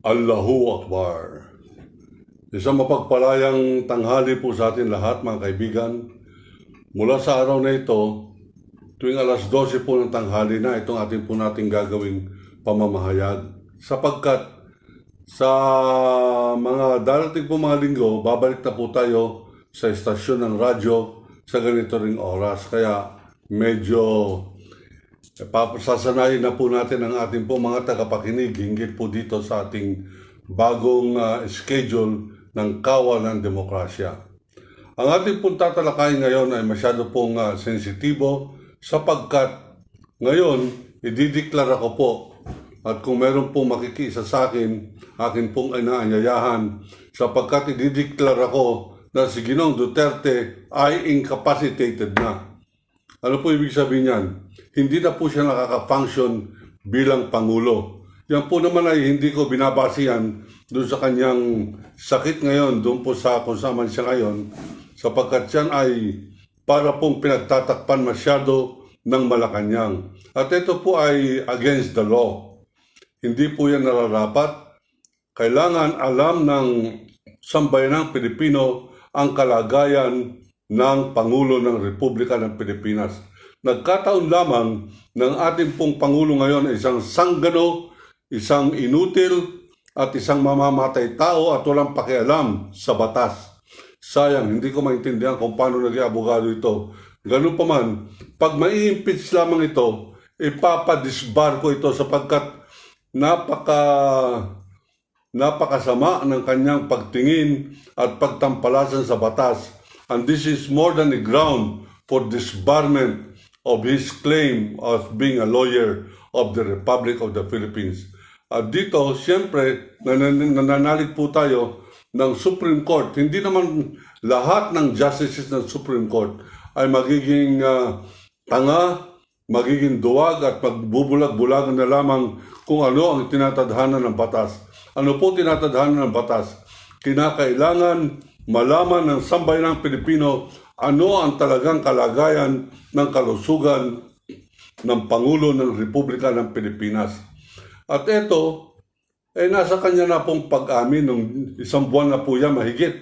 Allahu Akbar. Isang mapagpalayang tanghali po sa atin lahat mga kaibigan. Mula sa araw na ito, tuwing alas 12 po ng tanghali na itong ating po nating gagawing pamamahayag. Sapagkat sa mga darating po mga linggo, babalik na po tayo sa istasyon ng radyo sa ganito ring oras. Kaya medyo sasanayin na po natin ang ating po mga tagapakinig hinggil po dito sa ating bagong schedule ng kawal ng demokrasya. Ang ating pong tatalakayin ngayon ay masyado pong sensitibo sapagkat ngayon idideklara ko po at kung meron pong makikiisa sa akin pong inaanyayahan sapagkat idideklara ko na si Ginoong Duterte ay incapacitated na. Ano po ibig sabihin yan? Hindi na po siya nakaka-function bilang Pangulo. Yan po naman ay hindi ko binabasihan doon sa kanyang sakit ngayon, doon po sa kung saan man siya ngayon, sapagkat yan ay para pong pinagtatakpan masyado ng Malacanang. At ito po ay against the law. Hindi po yan nararapat. Kailangan alam ng sambayanang Pilipino ang kalagayan ng Pangulo ng Republika ng Pilipinas. Nagkataon lamang ng ating pong Pangulo ngayon ay isang sanggano, isang inutil, at isang mamamatay tao at walang pakialam sa batas. Sayang, hindi ko maintindihan kung paano naging abogado ito. Ganun pa man, pag mai-impeach lamang ito, ipapadisbar ko ito sapagkat napakasama ng kanyang pagtingin at pagtampalasan sa batas. And this is more than a ground for disbarment of his claim of being a lawyer of the Republic of the Philippines. At dito, siyempre, nananalig po tayo ng Supreme Court. Hindi naman lahat ng justices ng Supreme Court ay magiging tanga, magiging duwag at magbubulag-bulagan na lamang kung ano ang tinatadhana ng batas. Ano po tinatadhana ng batas? Kinakailangan malaman ng sambayanang Pilipino ano ang talagang kalagayan ng kalusugan ng Pangulo ng Republika ng Pilipinas. At ito, nasa kanya na pong pag-amin ng isang buwan na po yan mahigit.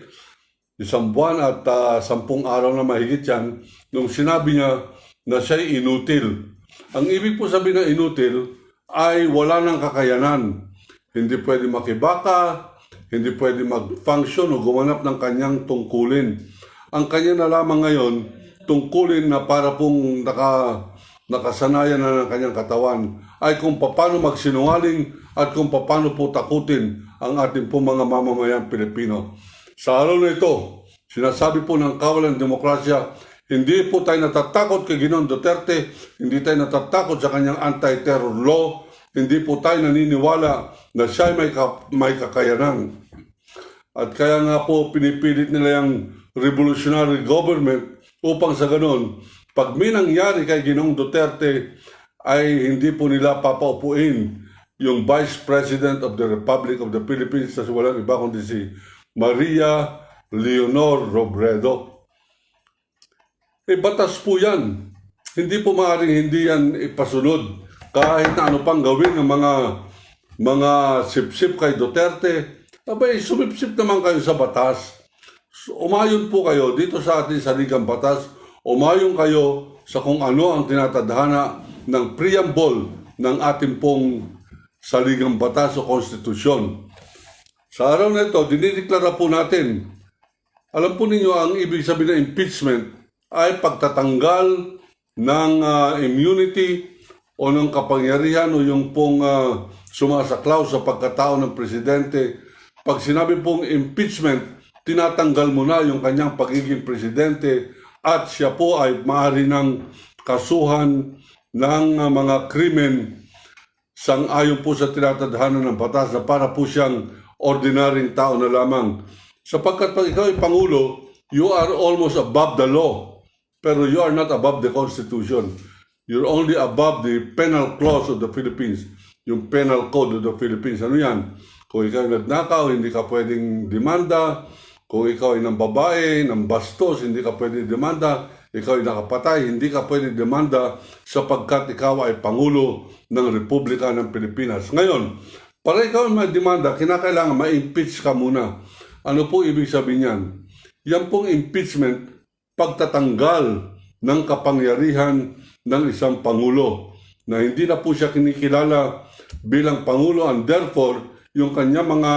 Isang buwan at 10 araw na mahigit yan nung sinabi niya na siya'y inutil. Ang ibig po sabihin ng inutil ay wala ng kakayanan. Hindi pwede makibaka, hindi pwede mag-function o gumanap ng kanyang tungkulin. Ang kanya na lamang ngayon, tungkulin na para pong nakasanayan na ng kanyang katawan ay kung paano magsinungaling at kung paano po takutin ang ating po mga mamamayang Pilipino. Sa araw na ito, sinasabi po ng kawal ng demokrasya, hindi po tayo natatakot kay Ginoong Duterte, hindi tayo natatakot sa kanyang anti-terror law, hindi po tayo naniniwala na siya ay may kakayanan. At kaya nga po pinipilit nila yung revolutionary government upang sa ganon, pag may nangyari kay Ginoong Duterte ay hindi po nila papaupuin yung Vice President of the Republic of the Philippines na walang iba kundi si Maria Leonor Robredo. Batas po yan. Hindi po maaaring hindi yan ipasunod kahit na ano pang gawin ng mga sip-sip kay Duterte. Abay, sumipsip naman kayo sa batas. Umayon po kayo dito sa ating saligang batas. Umayon kayo sa kung ano ang tinatadhana ng preamble ng ating pong saligang batas o konstitusyon. Sa araw na ito, dinideklara po natin, alam po ninyo ang ibig sabihin ng impeachment ay pagtatanggal ng immunity o ng kapangyarihan o yung pong sumasaklaw sa pagkatao ng presidente. Pag sinabi pong impeachment, tinatanggal mo na yung kanyang pagiging presidente at siya po ay maaari ng kasuhan ng mga krimen sang-ayon po sa tinatadhana ng batas na para po siyang ordinaryong tao na lamang. Sapagkat pag ikaw ay Pangulo, you are almost above the law. Pero you are not above the Constitution. You're only above the penal clause of the Philippines. Yung penal code of the Philippines. Ano yan? Kung ikaw ay nagnakaw, hindi ka pwedeng demanda. Kung ikaw ay ng babae, ng bastos, hindi ka pwede demanda. ikaw ay nakapatay, hindi ka pwede demanda sapagkat ikaw ay Pangulo ng Republika ng Pilipinas. Ngayon, Para ikaw may demanda, kinakailangan ma-impeach ka muna. Ano po ibig sabihin yan? Yan pong impeachment, pagtatanggal ng kapangyarihan ng isang Pangulo na hindi na po siya kinikilala bilang Pangulo and therefore yung kanya mga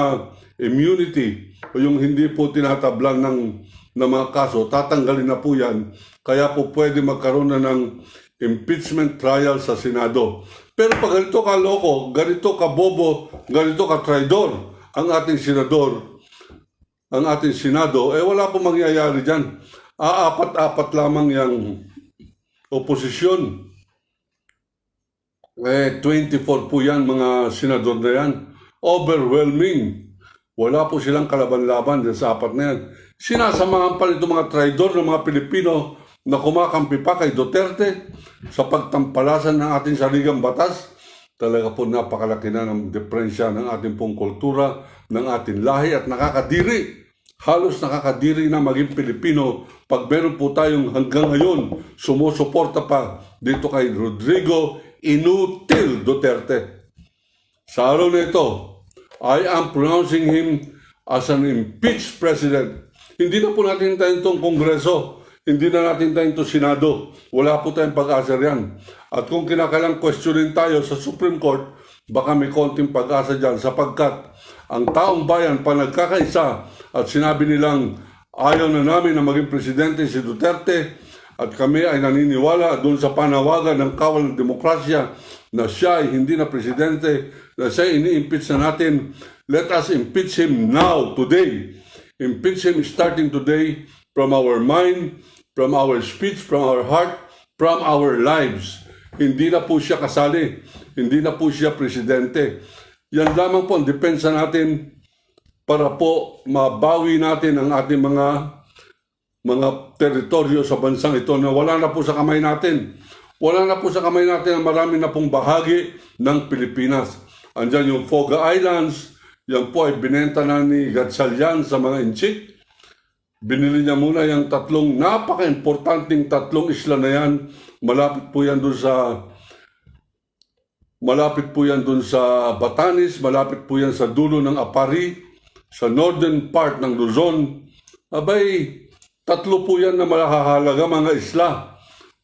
immunity o yung hindi po tinatablan ng mga kaso, tatanggalin na po yan. Kaya po pwede magkaroon na ng impeachment trial sa Senado. Pero pag ganito ka loko, ganito ka bobo, ganito ka traidor ang ating senador, ang ating Senado, wala po mangyayari dyan. Aapat-apat lamang yung oposisyon. 24 po yan, mga senador na yan. Overwhelming. Wala po silang kalaban-laban dyan sa apat na yan. Sinasamahan pa nito mga traidor ng mga Pilipino na kumakampi pa kay Duterte sa pagtampalasan ng ating saligang batas. Talaga po napakalaki na ng diferensya ng ating pong kultura, ng ating lahi at nakakadiri. Halos nakakadiri na maging Pilipino pag meron po tayong hanggang ngayon sumusuporta pa dito kay Rodrigo Inutil Duterte. Sa araw na ito, I am pronouncing him as an impeached president. Hindi na po natin hintayin itong Kongreso. Hindi na natin hintayin itong Senado. Wala po tayong pag-asa riyan. At kung kinakailang questionin tayo sa Supreme Court, baka may konting pag-asa dyan sapagkat ang taong bayan pa nagkakaisa at sinabi nilang ayaw na namin na maging presidente si Duterte at kami ay naniniwala doon sa panawagan ng kawal ng demokrasya na siya ay hindi na presidente, na siya ini-impeach na natin. Let us impeach him now, today. Impeach him starting today from our mind, from our speech, from our heart, from our lives. Hindi na po siya kasali. Hindi na po siya presidente. Yan lamang po ang depensa natin para po mabawi natin ang ating mga teritoryo sa bansang ito na wala na po sa kamay natin. Wala na po sa kamay natin ang marami na pong bahagi ng Pilipinas. Andyan yung Foga Islands, yan po ay binenta na ni Gatchalian sa mga inchik. Binili niya muna yung tatlong napaka-importanting tatlong isla na yan. Malapit po yan dun sa Batanes, malapit po yan sa dulo ng Apari, sa northern part ng Luzon. Abay, tatlo po yan na malahahalaga mga isla.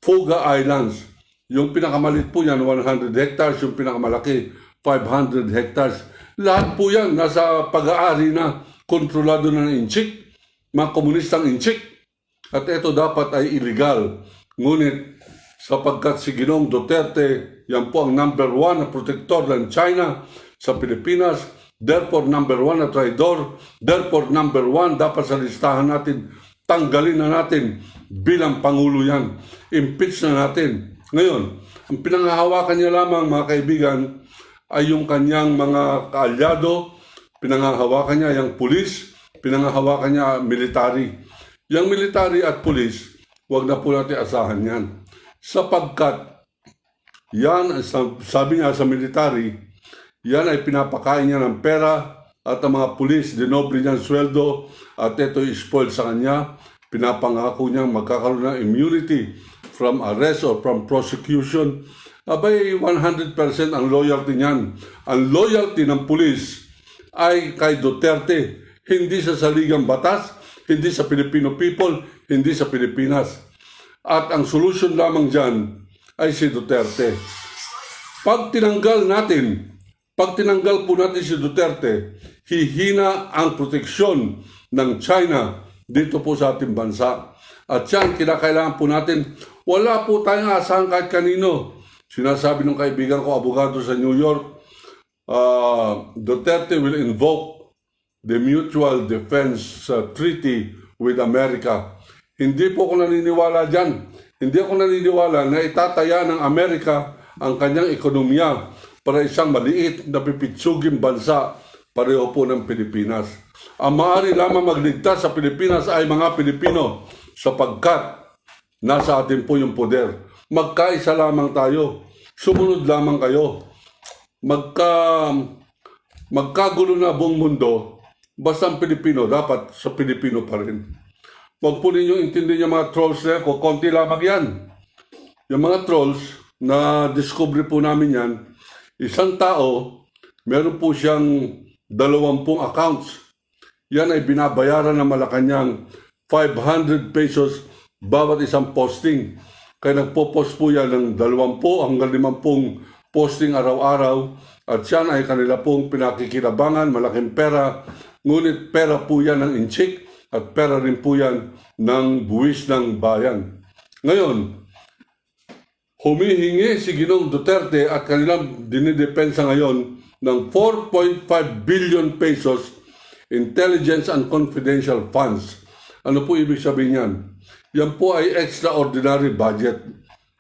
Foga Islands. Yung pinakamalit po yan, 100 hectares. Yung pinakamalaki, 500 hectares. Lahat po yan nasa pag-aari na kontrolado na ng inchik. Mga komunistang inchik. At ito dapat ay illegal. Ngunit sapagkat si Ginoong Duterte, yan po ang number 1 na protektor ng China sa Pilipinas. Therefore, number 1 na traidor. Therefore, number 1 dapat sa listahan natin. Tanggalin na natin bilang Pangulo yan. Impeach na natin. Ngayon, ang pinanghahawakan niya lamang mga kaibigan ay yung kanyang mga kaalyado. Pinanghahawakan niya yung pulis. Pinanghahawakan niya military. Yung military at pulis, huwag na po natin asahan yan. Sapagkat yan, sabi niya sa military, yan ay pinapakain niya ng pera at ang mga pulis, dinoble niya ang sweldo at ito i-spoil sa kanya. Pinapangako niyang magkakaroon ng immunity from arrest or from prosecution. Abay, 100% ang loyalty niyan. Ang loyalty ng pulis ay kay Duterte, hindi sa saligang batas, hindi sa Filipino people, hindi sa Pilipinas. At ang solution lamang dyan ay si Duterte. Pag tinanggal po natin si Duterte, hihina ang proteksyon ng China dito po sa ating bansa. At yan, kinakailangan po natin, wala po tayong asahan kahit kanino. Sinasabi ng kaibigan ko, abogado sa New York, Duterte will invoke the Mutual Defense Treaty with America. Hindi po ako naniniwala dyan. Hindi ako naniniwala na itataya ng Amerika ang kanyang ekonomiya para isang maliit na pipitsuging bansa pareho po ng Pilipinas. Ang maaari lamang magligtas sa Pilipinas ay mga Pilipino sapagkat nasa atin po yung poder. Magkaisa lamang tayo. Sumunod lamang kayo. Magkagulo na buong mundo, basta ang Pilipino, dapat sa Pilipino pa rin. Huwag po ninyong intindihin yung mga trolls na yan, konti lamang yan. Yung mga trolls, na discover po namin yan, isang tao Meron po siyang 20 accounts. Yan ay binabayaran ng Malacanang 500 pesos bawat isang posting. Kaya nagpo-post po yan ng 20 hanggang 50 posting araw-araw. At yan ay kanila pong pinakikinabangan, malaking pera. Ngunit pera po yan ng inchik at pera rin po yan ng buwis ng bayan. Ngayon, humihingi si Ginoong Duterte at kanilang dinidepensa ngayon ng 4.5 billion pesos intelligence and confidential funds. Ano po ibig sabihin yan? Yan po ay extraordinary budget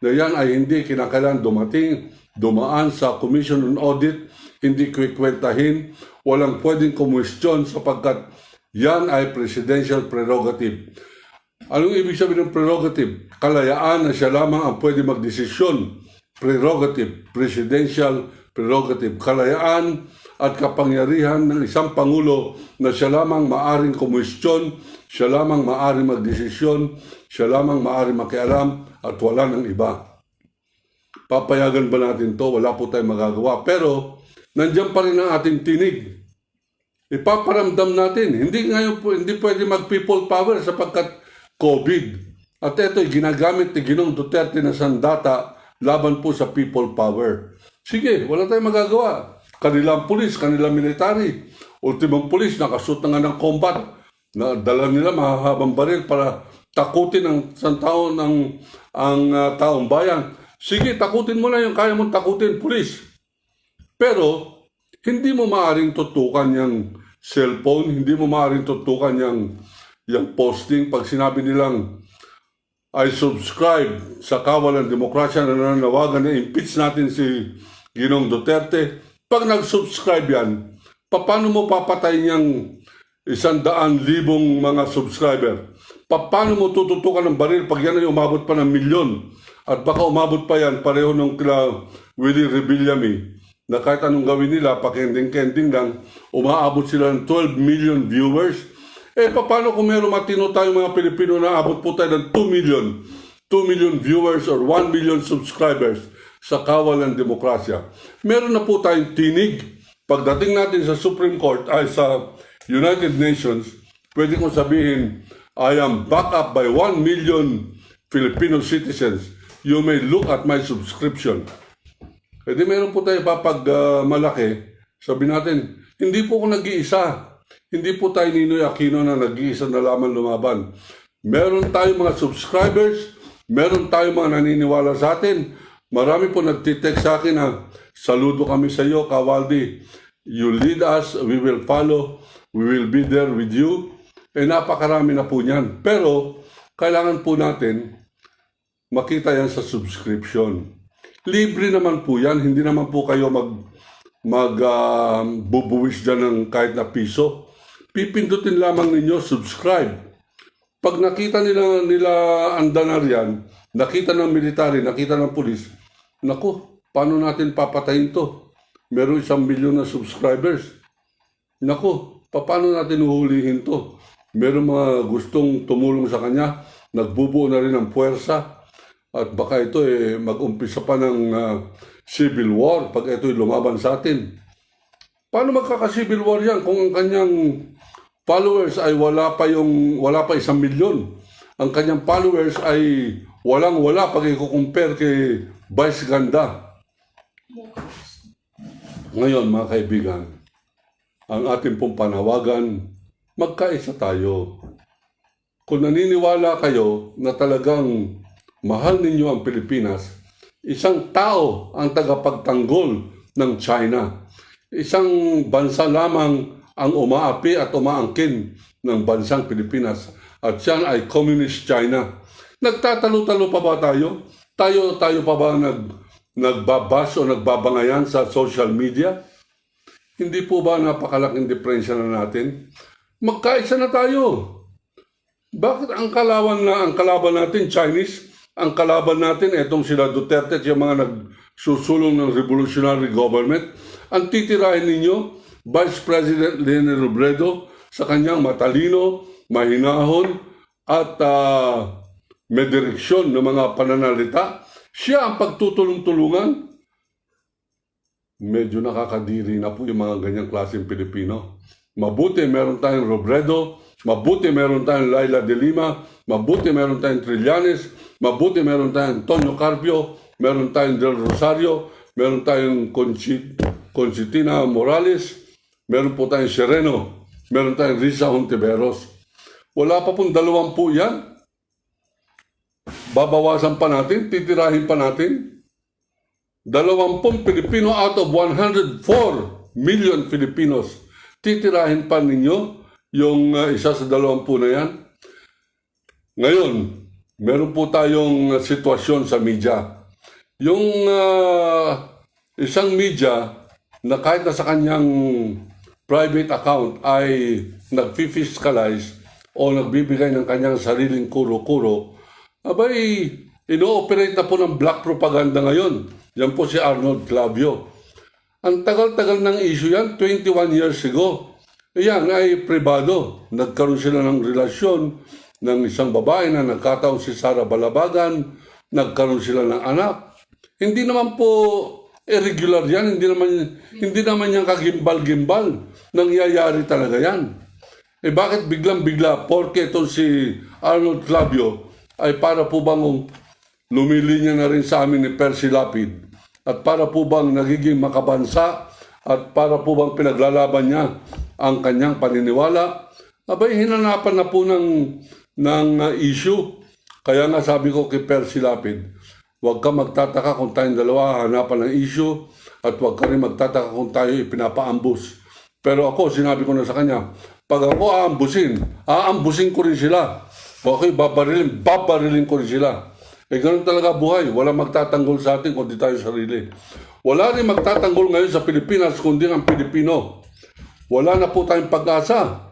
na yan ay hindi kinakailangan dumaan sa Commission on Audit, hindi kwikwentahin, walang pwedeng kumwestiyon sapagkat yan ay presidential prerogative. Anong ibig sabihin ng prerogative? Kalayaan na siya lamang ang pwede magdesisyon. Prerogative, presidential prerogative. Kalayaan at kapangyarihan ng isang pangulo na siya lamang maaring kumwestiyon, siya lamang maaring magdesisyon, siya lamang maaring makialam at wala ng iba. Papayagan ba natin to? Wala po tayong magagawa. Pero nandiyan pa rin ang ating tinig. Ipaparamdam natin. Hindi pwede mag-people power sapagkat COVID. At ito'y ginagamit ni Ginoong Duterte na sandata laban po sa people power. Sige, wala tayong magagawa. Kanilang pulis, kanilang military. Ultimong pulis, nakasuot na nga ng combat. Na dala nila mahahabang baril para takutin ang isang tao ang taong bayan. Sige, takutin mo na yung kaya mong takutin, pulis. Pero, hindi mo maaaring tutukan yung cellphone, hindi mo maaaring tutukan yung posting. Pag sinabi nilang, I subscribe sa Kawal ng Demokrasya na nananawagan na impeach natin si Ginoong Duterte. Pag nag-subscribe yan, paano mo papatayin yung 100,000 mga subscriber? Paano mo tututukan ng baril pag yan ay umabot pa ng milyon? At baka umabot pa yan, pareho nung kila Willie Rebillame, na kahit anong gawin nila, pakending-kending lang, umaabot sila ng 12 million viewers. Paano kung meron matino tayong mga Pilipino na abot po tayo ng 2 million viewers or 1 million subscribers sa Kawal ng Demokrasya? Meron na po tayong tinig. Pagdating natin sa Supreme Court, ay sa United Nations, pwede kong sabihin, I am backed up by 1 million Filipino citizens. You may look at my subscription. Di meron po tayo malaki. Sabi natin, hindi po ako nag-iisa. Hindi po tayo Ninoy Aquino na nag-iisa na lamang lumaban. Meron tayong mga subscribers, meron tayong mga naniniwala sa atin. Marami po nagtitext sa akin na, saludo kami sa iyo, Kawaldi. You lead us, we will follow, we will be there with you. Napakarami na po niyan. Pero, kailangan po natin makita yan sa subscription. Libre naman po yan. Hindi naman po kayo bubuwis dyan ng kahit na piso. Pipindutin lamang ninyo, subscribe. Pag nakita nila andanar yan, nakita ng military, nakita ng pulis, naku, paano natin papatayin to? Meron 1 milyon na subscribers. Naku, paano natin uhulihin to? Meron mga gustong tumulong sa kanya, nagbubuo na rin ng puwersa. At baka ito mag-umpisa pa ng civil war pag ito lumaban sa atin. Paano magkaka-civil war yan kung ang kanyang followers ay wala pa 1 milyon? Ang kanyang followers ay walang-wala pag i-compare kay Vice Ganda. Ngayon mga kaibigan, ang ating pong panawagan, magkaisa tayo. Kung naniniwala kayo na talagang mahal ninyo ang Pilipinas, isang tao ang tagapagtanggol ng China. Isang bansa lamang ang umaapi at umaangkin ng bansang Pilipinas. At siya ay Communist China. Nagtatalo-talo pa ba tayo? Tayo pa ba nagbabas o nagbabangayan sa social media? Hindi po ba napakalaking diferensya na natin? Magkaisa na tayo. Bakit ang kalaban natin Chinese? Ang kalaban natin, etong sila Duterte at yung mga nagsusulong ng revolutionary government. Ang titirahin ninyo, Vice President Leni Robredo sa kanyang matalino, mahinahon at may direksyon ng mga pananalita. Siya ang pagtutulong-tulungan. medyo nakakadiri na po yung mga ganyang klaseng Pilipino. Mabuti meron tayong Robredo, mabuti meron tayong Laila de Lima, mabuti meron tayong Trillanes, mabuti meron tayong Antonio Carpio, meron tayong Del Rosario, meron tayong Conchitina Morales, meron po tayong Sereno, meron tayong Risa Hontiveros. Wala pa pong 20 yan. Babawasan pa natin, titirahin pa natin. 20 Pilipino out of 104 million Filipinos. Titirahin pa ninyo yung isa sa 20 na yan. Ngayon, meron po tayong sitwasyon sa media. Yung isang media na kahit na sa kanyang private account ay nag-fiscalize o nagbibigay ng kanyang sariling kuro-kuro, abay, ino-operate na po ng black propaganda ngayon. Yan po si Arnold Clavio. Ang tagal-tagal ng issue yan, 21 years ago. Yan ay pribado. Nagkaroon sila ng relasyon ng isang babae na nagkataon si Sara Balabagan. Nagkaroon sila ng anak. Hindi naman po irregular yan. Hindi naman yan kagimbal-gimbal. Nangyayari talaga yan. Bakit biglang-bigla, porke itong si Arnold Clavio ay para po bang lumilinya na rin sa amin ni Percy Lapid at para po bang nagiging makabansa at para po bang pinaglalaban niya ang kanyang paniniwala, abay hinanapan na po ng issue. Kaya nga sabi ko kay Percy Lapid, huwag ka magtataka kung tayong dalawa hanapan ng issue at huwag ka rin magtataka kung tayo ipinapaambus. Pero ako, sinabi ko na sa kanya, pag ako aambusin ko rin sila. Okay, babarilin ko rin sila. Ganun talaga buhay. Wala magtatanggol sa atin kundi tayo sarili. Wala rin magtatanggol ngayon sa Pilipinas kundi ang Pilipino. Wala na po tayong pag-asa.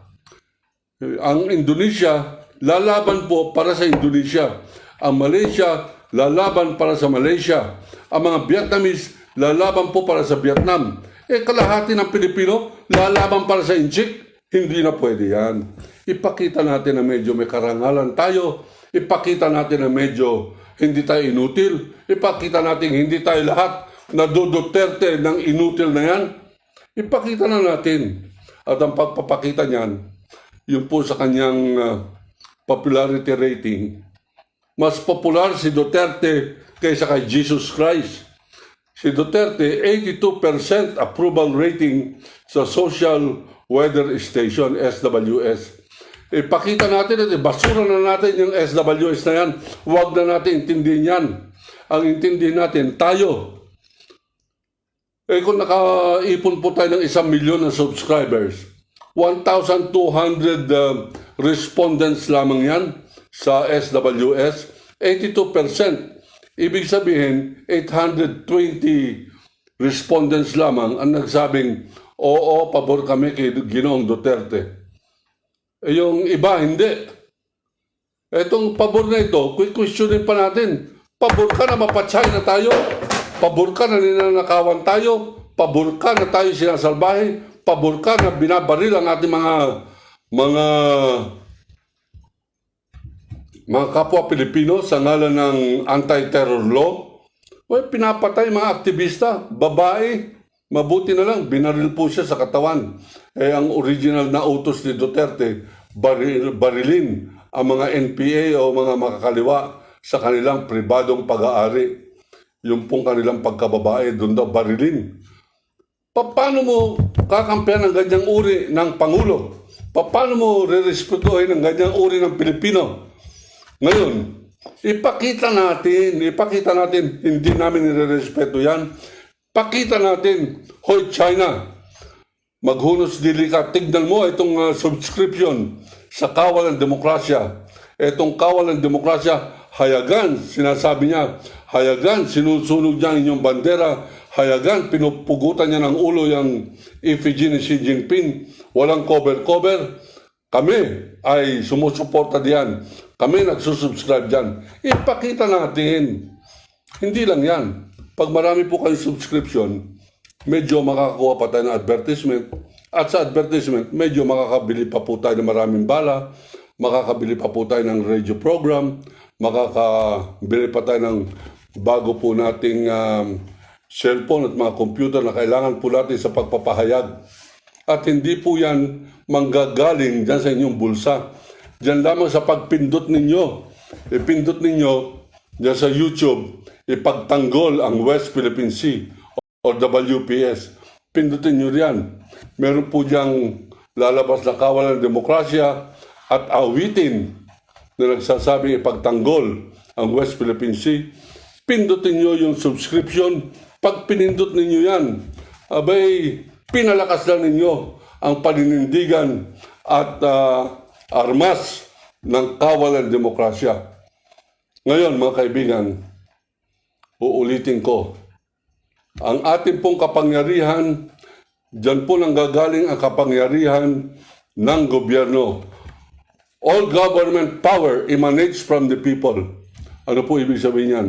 Ang Indonesia, lalaban po para sa Indonesia. Ang Malaysia, lalaban para sa Malaysia. Ang mga Vietnamese, lalaban po para sa Vietnam. Kalahati ng Pilipino, lalaban para sa Inchik. Hindi na pwede yan. Ipakita natin na medyo may karangalan tayo. Ipakita natin na medyo hindi tayo inutil. Ipakita natin hindi tayo lahat na Duterte ng inutil na yan. Ipakita na natin. At ang pagpapakita niyan, yun po sa kanyang popularity rating. Mas popular si Duterte kaysa kay Jesus Christ. Si Duterte, 82% approval rating sa social weather station, SWS. Ipakita natin at basura na natin yung SWS na yan. Huwag na natin intindihin yan. Ang intindihin natin, tayo. Kung nakaipon po tayo ng 1 milyon na subscribers, 1,200 respondents lamang yan sa SWS, 82%. Ibig sabihin, 820 respondents lamang ang nagsabing, oo, pabor kami kay Ginoong Duterte. Yung iba, hindi. Itong pabor na ito, questionin pa natin. Pabor ka na mapatsay na tayo? Pabor ka na ninanakawan tayo? Pabor ka na tayo sinasalbahe? Pabor ka na binabaril ang ating mga kapwa Pilipino sa ngalan ng anti-terror law? Pinapatay mga aktivista, babae. Mabuti na lang, binaril po siya sa katawan. Ang original na utos ni Duterte, barilin ang mga NPA o mga makakaliwa sa kanilang pribadong pag-aari. Yung pong kanilang pagkababae, doon daw barilin. Paano mo kakampihan ng ganyang uri ng Pangulo? Paano mo re-respetuhin ng ganyang uri ng Pilipino? Ngayon, ipakita natin, hindi namin nire-respeto yan. Pakita natin, hoy China, maghunos dili ka, tignan mo itong subscription sa Kawal ng Demokrasya. Itong Kawal ng Demokrasya, hayagan, sinasabi niya, hayagan, sinusunog niya inyong bandera, hayagan, pinupugutan niya ng ulo yung effigy ni Xi Jinping, walang cover-cover. Kami ay sumusuporta diyan. Kami nagsusubscribe dyan. Ipakita natin. Hindi lang yan. Pag marami po kayong subscription, medyo makakakuha pa tayo ng advertisement. At sa advertisement, medyo makakabili pa po tayo ng maraming bala, makakabili pa po tayo ng radio program, makakabili pa tayo ng bago po nating cellphone at mga computer na kailangan po natin sa pagpapahayag. At hindi po yan manggagaling dyan sa inyong bulsa. Dyan lamang sa pagpindot ninyo. Ipindot ninyo dyan sa YouTube, ipagtanggol ang West Philippine Sea o WPS. Pindutin nyo riyan. Meron po diyang lalabas na kawalan ng demokrasya at awitin na nagsasabing ipagtanggol ang West Philippine Sea. Pindutin nyo yung subscription. Pag pinindot ninyo yan, abay, pinalakas lang ninyo ang paninindigan at armas ng kawalan ng demokrasya. Ngayon, mga kaibigan, uulitin ko, ang ating pong kapangyarihan, dyan po nanggagaling ang kapangyarihan ng gobyerno. All government power emanates from the people. Ano po ibig sabihin yan?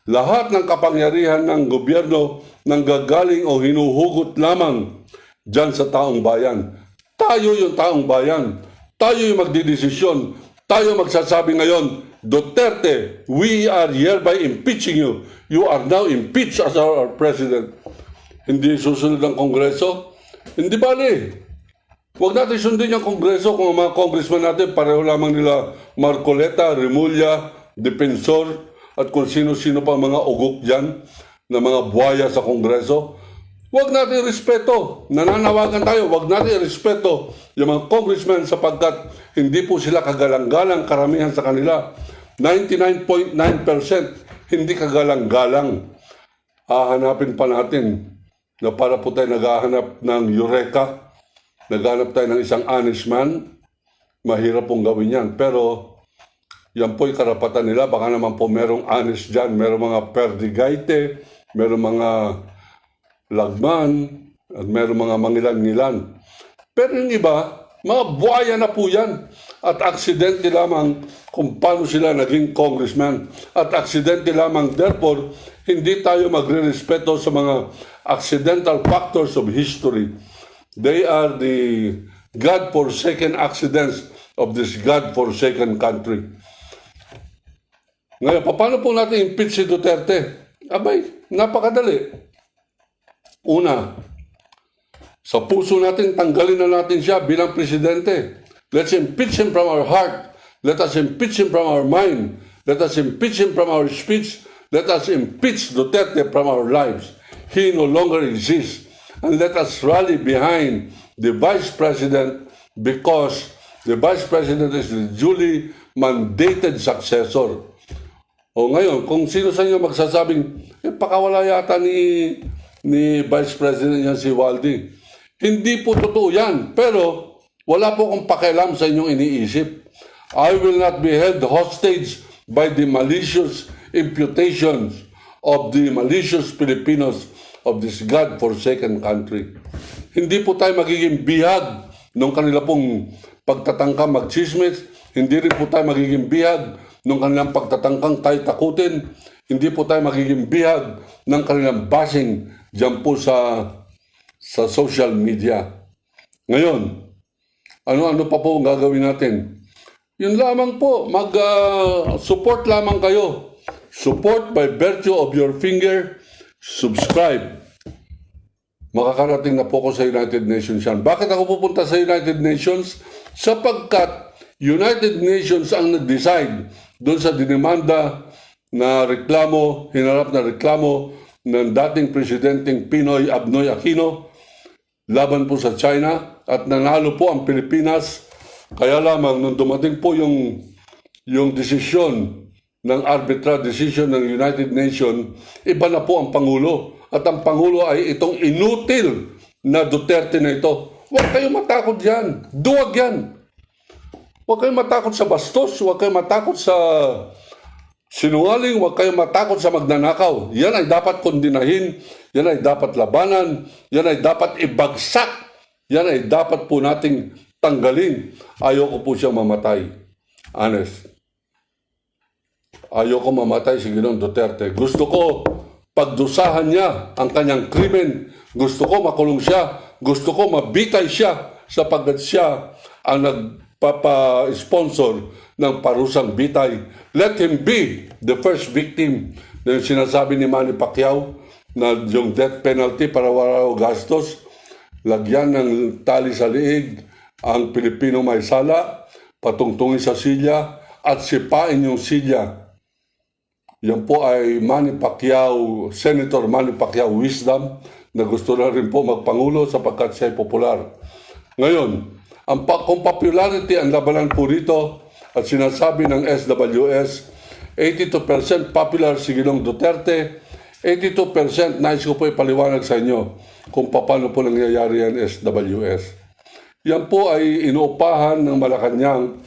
Lahat ng kapangyarihan ng gobyerno nanggagaling o hinuhugot lamang dyan sa taong bayan. Tayo yung taong bayan. Tayo yung magdidesisyon. Tayo magsasabi ngayon, Duterte, we are hereby impeaching you. You are now impeached as our president. Hindi susunod ang Kongreso? Hindi bali. Huwag natin sundin yung Kongreso kung ang mga congressman natin pareho lamang nila Marcoleta, Remulla, Defensor, at kung sino-sino pa mga ugok dyan na mga buhaya sa Kongreso. Huwag natin respeto. Nananawagan tayo, huwag natin respeto yung mga congressmen sapagkat hindi po sila kagalang-galang karamihan sa kanila. 99.9% hindi kagalang-galang. Hahanapin pa natin na para po tayo naghahanap ng Eureka, naghahanap tayo ng isang honest man, mahirap pong gawin yan. Pero yan po'y karapatan nila. Baka naman po merong honest dyan, merong mga perdigaite, merong mga lagman, at merong mga mangilan-ngilan. Pero yung iba, mga buhaya na po yan. At aksidente lamang kung paano sila naging congressman. At aksidente lamang, therefore, hindi tayo magre-respeto sa mga accidental factors of history. They are the God-forsaken accidents of this God-forsaken country. Ngayon, paano po natin impeach si Duterte? Abay, napakadali. Una, sa puso natin, tanggalin na natin siya bilang presidente. Let's impeach him from our heart. Let us impeach him from our mind. Let us impeach him from our speech. Let us impeach Duterte from our lives. He no longer exists. And let us rally behind the Vice President because the Vice President is the duly mandated successor. O ngayon, kung sino sa inyo magsasabing, pakawala yata ni Vice President yan si Waldi. Hindi po totoo yan. Pero wala po akong pakialam sa inyong iniisip. I will not be held hostage by the malicious imputations of the malicious Filipinos of this God-forsaken country. Hindi po tayo magiging bihag ng kanila pong pagtatangka magchismis. Hindi rin po tayo magiging bihag ng kanilang pagtatangkang tayo takutin. Hindi po tayo magiging bihag ng kanilang bashing dyan po sa social media. Ngayon, ano-ano pa po ang gagawin natin? Yun lamang po, mag-support lamang kayo. Support by virtue of your finger. Subscribe. Makakarating na po ako sa United Nations yan. Bakit ako pupunta sa United Nations? Sapagkat United Nations ang nag-decide doon sa dinimanda na reklamo, hinarap na reklamo ng dating presidenteng Pinoy Abnoy Aquino laban po sa China at nanalo po ang Pilipinas. Kaya lamang nung dumating po yung desisyon ng arbitral decision ng United Nations, iba na po ang Pangulo. At ang Pangulo ay itong inutil na Duterte na ito. Huwag kayong matakot yan. Duwag yan. Huwag kayong matakot sa bastos. Huwag kayong matakot sa sinungaling. Huwag kayong matakot sa magnanakaw. Yan ay dapat kondinahin. Yan ay dapat labanan. Yan ay dapat ibagsak. Yan ay dapat po nating tanggalin. Ayoko po siyang mamatay. Honest. Ayoko mamatay si Ginoong Duterte. Gusto ko pagdusahan niya ang kanyang krimen. Gusto ko makulong siya. Gusto ko mabitay siya sapagkat siya ang nagpapa-sponsor ng parusang bitay. Let him be the first victim na yung sinasabi ni Manny Pacquiao na yung death penalty para wala raw gastos, lagyan ng tali sa liig ang Pilipino may sala, patungtungin sa silya at sipain yung silya. Yan po ay Manny Pacquiao, Senator Manny Pacquiao wisdom na gusto na rin po magpangulo sapagkat siya ay popular. Ngayon, kung popularity ang labanan po rito at sinasabi ng SWS, 82% popular si Ginoong Duterte, 82% nais ko po ipaliwanag sa inyo kung paano po nangyayari yan SWS. Yan po ay inuupahan ng Malacanang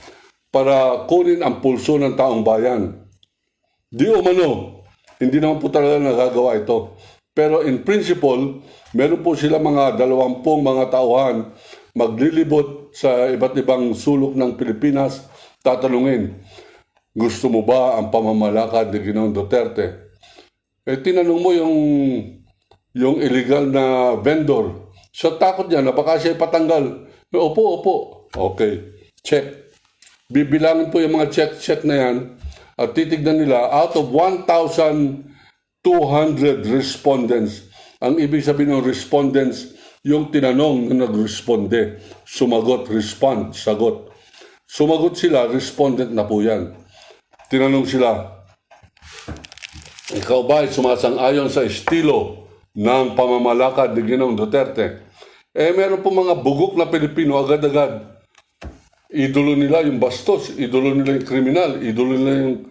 para kunin ang pulso ng taong bayan. Di umano, hindi naman po talaga nagagawa ito. Pero in principle, meron po sila mga 20 mga tauhan maglilibot sa iba't ibang sulok ng Pilipinas, tatanungin, gusto mo ba ang pamamalakad ni Ginoong Duterte? Eh, tinanong mo yung illegal na vendor. Siya takot niya na baka siya ipatanggal. Opo. Okay, check. Bibilangin po yung mga check na yan at titignan nila out of 1,200 respondents. Ang ibig sabihin ng respondents, yung tinanong na nagresponde. Sumagot, respond, sagot. Sumagot sila, respondent na po yan. Tinanong sila, ikaw ba ay sumasang-ayon sa estilo ng pamamalakad ni Ginoong Duterte? Eh, meron po mga bugok na Pilipino agad-agad. Idolo nila yung bastos, idolo nila yung kriminal, idolo nila yung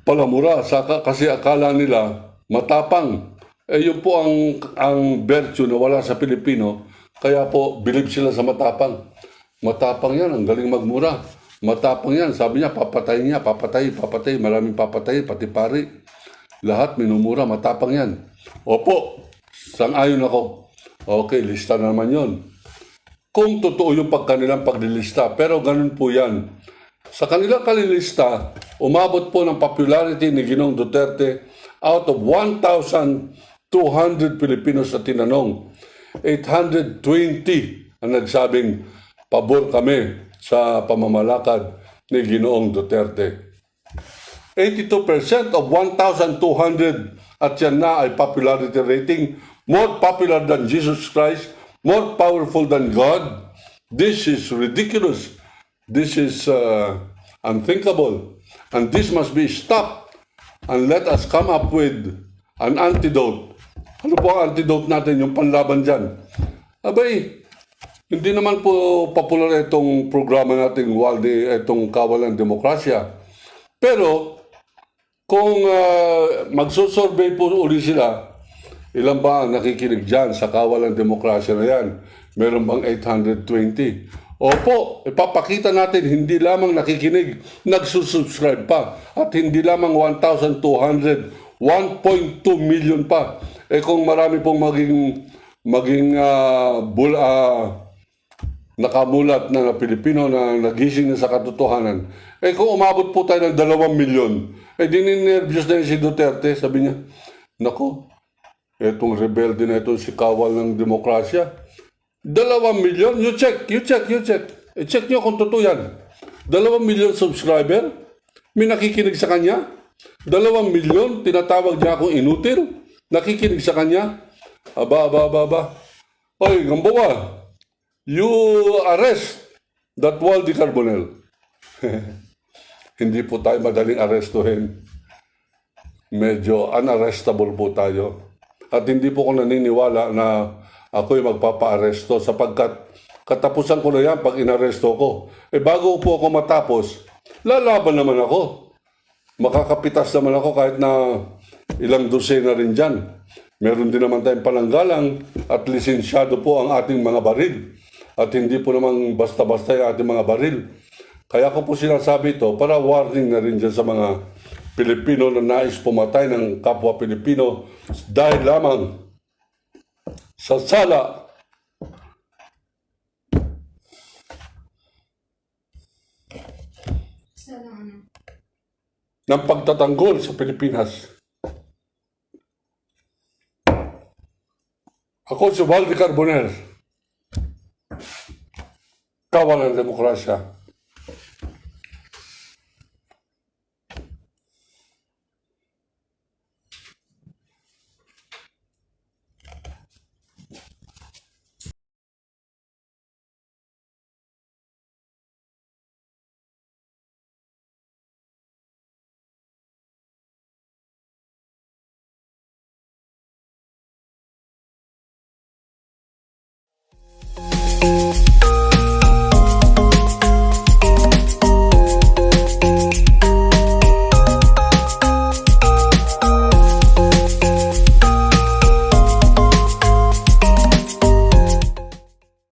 palamura, kasi akala nila matapang. Eh, yun po ang virtue na wala sa Pilipino, kaya po believe sila sa matapang. Matapang yan, ang galing magmura. Matapang yan, sabi niya, papatay, maraming papatay, pati pari. Lahat minumura, matapang yan. Opo, sang-ayon ako. Okay, lista na naman yon. Kung totoo yung kanilang paglilista, pero ganun po yan. Sa kanilang kalilista, umabot po ng popularity ni Ginoong Duterte out of 1,200 Filipinos na tinanong. 820 ang nagsabing pabor kami sa pamamalakad ni Ginoong Duterte. 82% of 1,200 at yan na ay popularity rating, more popular than Jesus Christ, more powerful than God. This is ridiculous. This is unthinkable. And this must be stopped. And let us come up with an antidote. Ano po ang antidote natin, yung panlaban dyan? Abay, hindi naman po popular itong programa nating itong Kawalan Demokrasya. Pero, kung magsusurvey po uli sila, ilan ba ang nakikinig dyan sa Kawalan Demokrasya na yan? Meron bang 820? Opo, ipapakita natin hindi lamang nakikinig, nagsusubscribe pa. At hindi lamang 1,200, 1.2 million pa. Eh kung marami pong maging nakamulat na Pilipino na nagising na sa katotohanan, eh kung umabot po tayo ng 2 milyon, eh dininervyos na si Duterte, sabi niya, nako, etong rebelde na ito si Kawal ng Demokrasya, 2 milyon, you check. I-check nyo kung totoo yan. 2 milyon subscriber, may nakikinig sa kanya. 2 milyon, tinatawag niya akong inutil, nakikinig sa kanya. Aba. Oy, Gamboa, you arrest that Waldy Carbonell. Hindi po tayo madaling arrestuhin. Medyo unarrestable po tayo. At hindi po ko naniniwala na ako'y magpapa-aresto sapagkat katapusan ko na yan pag inaresto ko. Eh bago po ako matapos, lalaban naman ako. Makakapitas naman ako kahit na ilang dosena rin dyan. Meron din naman tayong pananggalang at lisensyado po ang ating mga baril. At hindi po naman basta-basta yung ating mga baril. Kaya ko po sinasabi ito para warning na rin dyan sa mga Pilipino na nais pumatay ng kapwa Pilipino dahil lamang sa sala ng pagtatanggol sa Pilipinas. Ako si Waldy Carbonell, Kawalan Demokrasya.